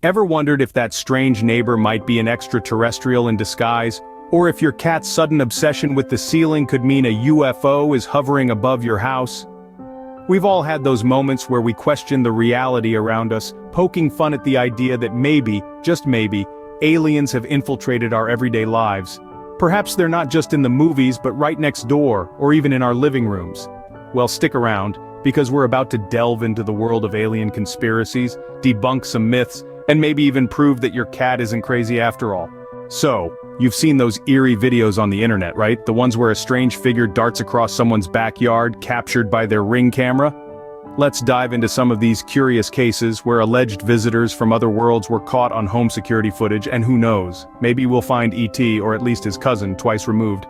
Ever wondered if that strange neighbor might be an extraterrestrial in disguise? Or if your cat's sudden obsession with the ceiling could mean a UFO is hovering above your house? We've all had those moments where we question the reality around us, poking fun at the idea that maybe, just maybe, aliens have infiltrated our everyday lives. Perhaps they're not just in the movies but right next door, or even in our living rooms. Well, stick around, because we're about to delve into the world of alien conspiracies, debunk some myths, and maybe even prove that your cat isn't crazy after all. So, you've seen those eerie videos on the internet, right? The ones where a strange figure darts across someone's backyard, captured by their Ring camera? Let's dive into some of these curious cases where alleged visitors from other worlds were caught on home security footage, and who knows, maybe we'll find ET, or at least his cousin, twice removed.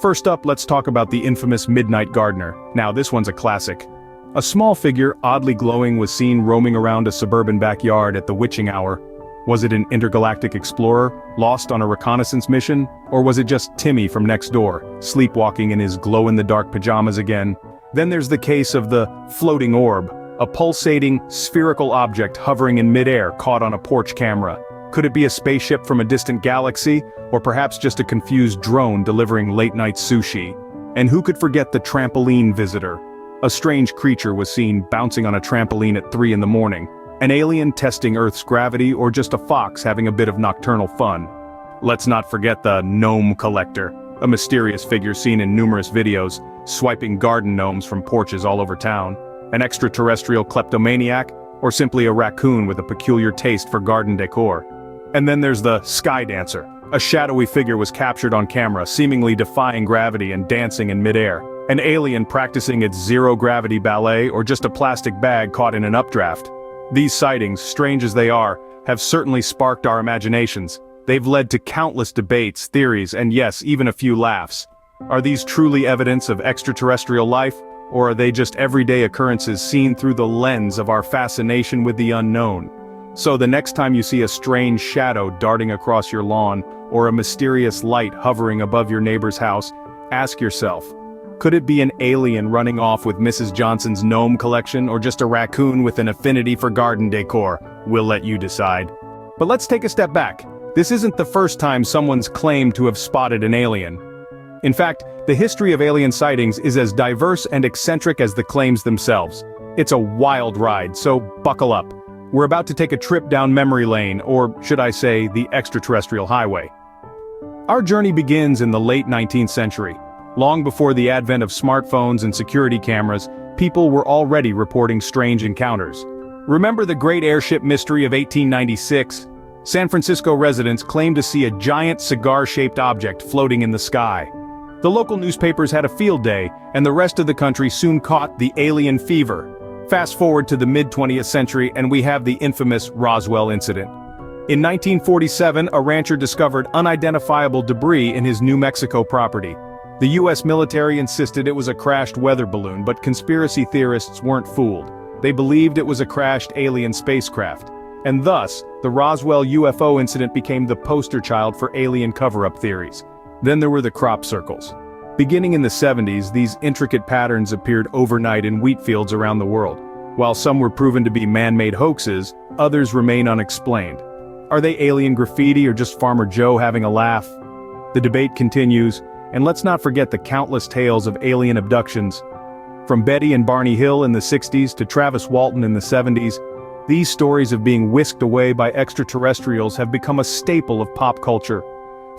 First up, let's talk about the infamous Midnight Gardener. Now, this one's a classic. A small figure, oddly glowing, was seen roaming around a suburban backyard at the witching hour. Was it an intergalactic explorer, lost on a reconnaissance mission? Or was it just Timmy from next door, sleepwalking in his glow-in-the-dark pajamas again? Then there's the case of the floating orb, a pulsating, spherical object hovering in midair caught on a porch camera. Could it be a spaceship from a distant galaxy, or perhaps just a confused drone delivering late-night sushi? And who could forget the trampoline visitor? A strange creature was seen bouncing on a trampoline at 3 in the morning. An alien testing Earth's gravity, or just a fox having a bit of nocturnal fun? Let's not forget the gnome collector, a mysterious figure seen in numerous videos, swiping garden gnomes from porches all over town. An extraterrestrial kleptomaniac, or simply a raccoon with a peculiar taste for garden decor. And then there's the sky dancer. A shadowy figure was captured on camera, seemingly defying gravity and dancing in midair. An alien practicing its zero-gravity ballet, or just a plastic bag caught in an updraft. These sightings, strange as they are, have certainly sparked our imaginations. They've led to countless debates, theories, and yes, even a few laughs. Are these truly evidence of extraterrestrial life, or are they just everyday occurrences seen through the lens of our fascination with the unknown? So the next time you see a strange shadow darting across your lawn, or a mysterious light hovering above your neighbor's house, ask yourself, could it be an alien running off with Mrs. Johnson's gnome collection, or just a raccoon with an affinity for garden decor? We'll let you decide. But let's take a step back. This isn't the first time someone's claimed to have spotted an alien. In fact, the history of alien sightings is as diverse and eccentric as the claims themselves. It's a wild ride, so buckle up. We're about to take a trip down memory lane, or should I say, the extraterrestrial highway. Our journey begins in the late 19th century. Long before the advent of smartphones and security cameras, people were already reporting strange encounters. Remember the great airship mystery of 1896? San Francisco residents claimed to see a giant cigar-shaped object floating in the sky. The local newspapers had a field day, and the rest of the country soon caught the alien fever. Fast forward to the mid-20th century and we have the infamous Roswell incident. In 1947, a rancher discovered unidentifiable debris in his New Mexico property. The US military insisted it was a crashed weather balloon, but conspiracy theorists weren't fooled. They believed it was a crashed alien spacecraft. And thus, the Roswell UFO incident became the poster child for alien cover-up theories. Then there were the crop circles. Beginning in the 70s, these intricate patterns appeared overnight in wheat fields around the world. While some were proven to be man-made hoaxes, others remain unexplained. Are they alien graffiti or just Farmer Joe having a laugh? The debate continues, and let's not forget the countless tales of alien abductions. From Betty and Barney Hill in the 60s to Travis Walton in the 70s, these stories of being whisked away by extraterrestrials have become a staple of pop culture.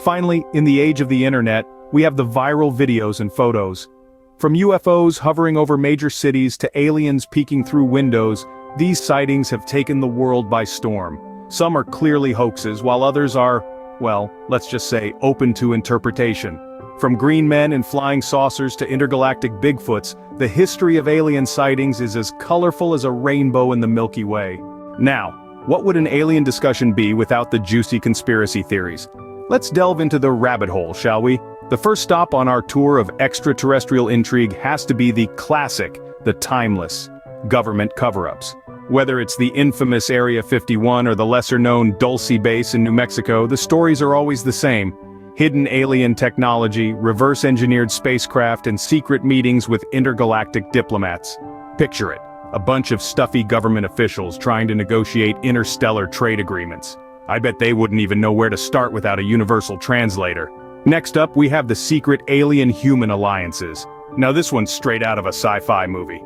Finally, in the age of the internet, we have the viral videos and photos. From UFOs hovering over major cities to aliens peeking through windows, these sightings have taken the world by storm. Some are clearly hoaxes, while others are, well, let's just say, open to interpretation. From green men and flying saucers to intergalactic Bigfoots, the history of alien sightings is as colorful as a rainbow in the Milky Way. Now, what would an alien discussion be without the juicy conspiracy theories? Let's delve into the rabbit hole, shall we? The first stop on our tour of extraterrestrial intrigue has to be the classic, the timeless, government cover-ups. Whether it's the infamous Area 51 or the lesser-known Dulce base in New Mexico, the stories are always the same. Hidden alien technology, reverse-engineered spacecraft, and secret meetings with intergalactic diplomats. Picture it. A bunch of stuffy government officials trying to negotiate interstellar trade agreements. I bet they wouldn't even know where to start without a universal translator. Next up, we have the secret alien-human alliances. Now this one's straight out of a sci-fi movie.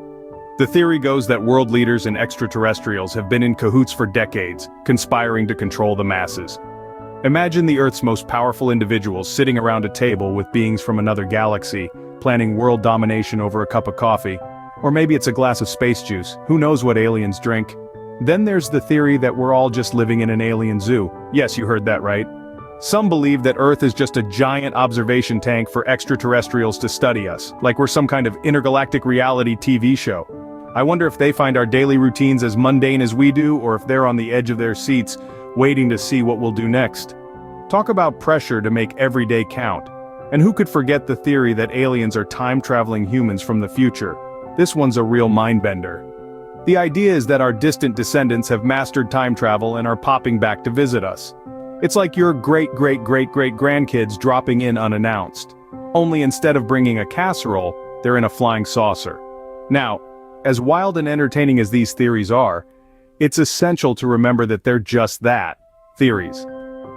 The theory goes that world leaders and extraterrestrials have been in cahoots for decades, conspiring to control the masses. Imagine the Earth's most powerful individuals sitting around a table with beings from another galaxy, planning world domination over a cup of coffee. Or maybe it's a glass of space juice, who knows what aliens drink. Then there's the theory that we're all just living in an alien zoo. Yes, you heard that right. Some believe that Earth is just a giant observation tank for extraterrestrials to study us, like we're some kind of intergalactic reality TV show. I wonder if they find our daily routines as mundane as we do, or if they're on the edge of their seats, waiting to see what we'll do next. Talk about pressure to make every day count. And who could forget the theory that aliens are time-traveling humans from the future? This one's a real mind-bender. The idea is that our distant descendants have mastered time travel and are popping back to visit us. It's like your great-great-great-great-grandkids dropping in unannounced. Only instead of bringing a casserole, they're in a flying saucer. Now, as wild and entertaining as these theories are, it's essential to remember that they're just that, theories.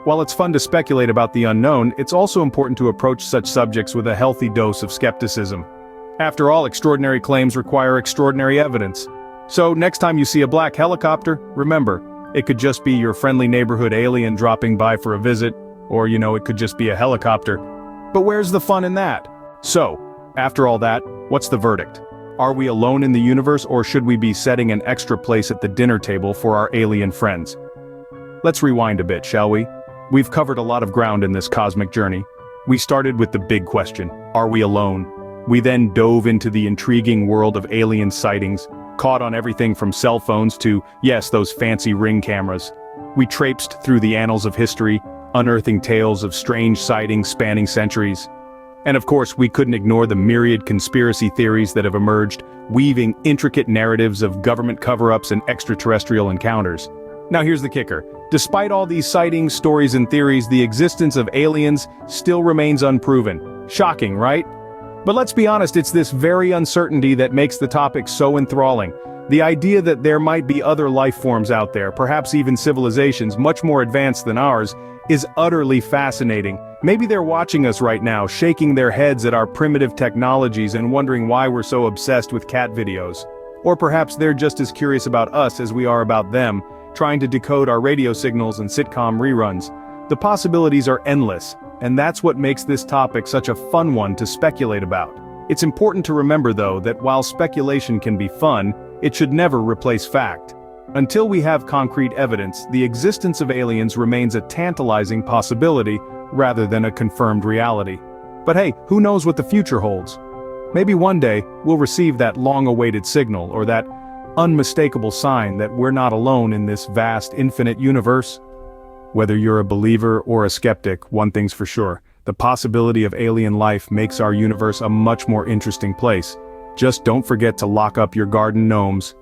While it's fun to speculate about the unknown, it's also important to approach such subjects with a healthy dose of skepticism. After all, extraordinary claims require extraordinary evidence. So next time you see a black helicopter, remember, it could just be your friendly neighborhood alien dropping by for a visit, or it could just be a helicopter. But where's the fun in that? So, after all that, what's the verdict? Are we alone in the universe, or should we be setting an extra place at the dinner table for our alien friends? Let's rewind a bit, shall we? We've covered a lot of ground in this cosmic journey. We started with the big question, are we alone? We then dove into the intriguing world of alien sightings, caught on everything from cell phones to, yes, those fancy ring cameras. We traipsed through the annals of history, unearthing tales of strange sightings spanning centuries. And of course, we couldn't ignore the myriad conspiracy theories that have emerged, weaving intricate narratives of government cover-ups and extraterrestrial encounters. Now here's the kicker. Despite all these sightings, stories and theories, the existence of aliens still remains unproven. Shocking, right? But let's be honest, it's this very uncertainty that makes the topic so enthralling. The idea that there might be other life forms out there, perhaps even civilizations much more advanced than ours, is utterly fascinating. Maybe they're watching us right now, shaking their heads at our primitive technologies and wondering why we're so obsessed with cat videos. Or perhaps they're just as curious about us as we are about them, trying to decode our radio signals and sitcom reruns. The possibilities are endless, and that's what makes this topic such a fun one to speculate about. It's important to remember though that while speculation can be fun, it should never replace fact. Until we have concrete evidence, the existence of aliens remains a tantalizing possibility rather than a confirmed reality. But hey, who knows what the future holds? Maybe one day, we'll receive that long-awaited signal or that unmistakable sign that we're not alone in this vast, infinite universe. Whether you're a believer or a skeptic, one thing's for sure, the possibility of alien life makes our universe a much more interesting place. Just don't forget to lock up your garden gnomes,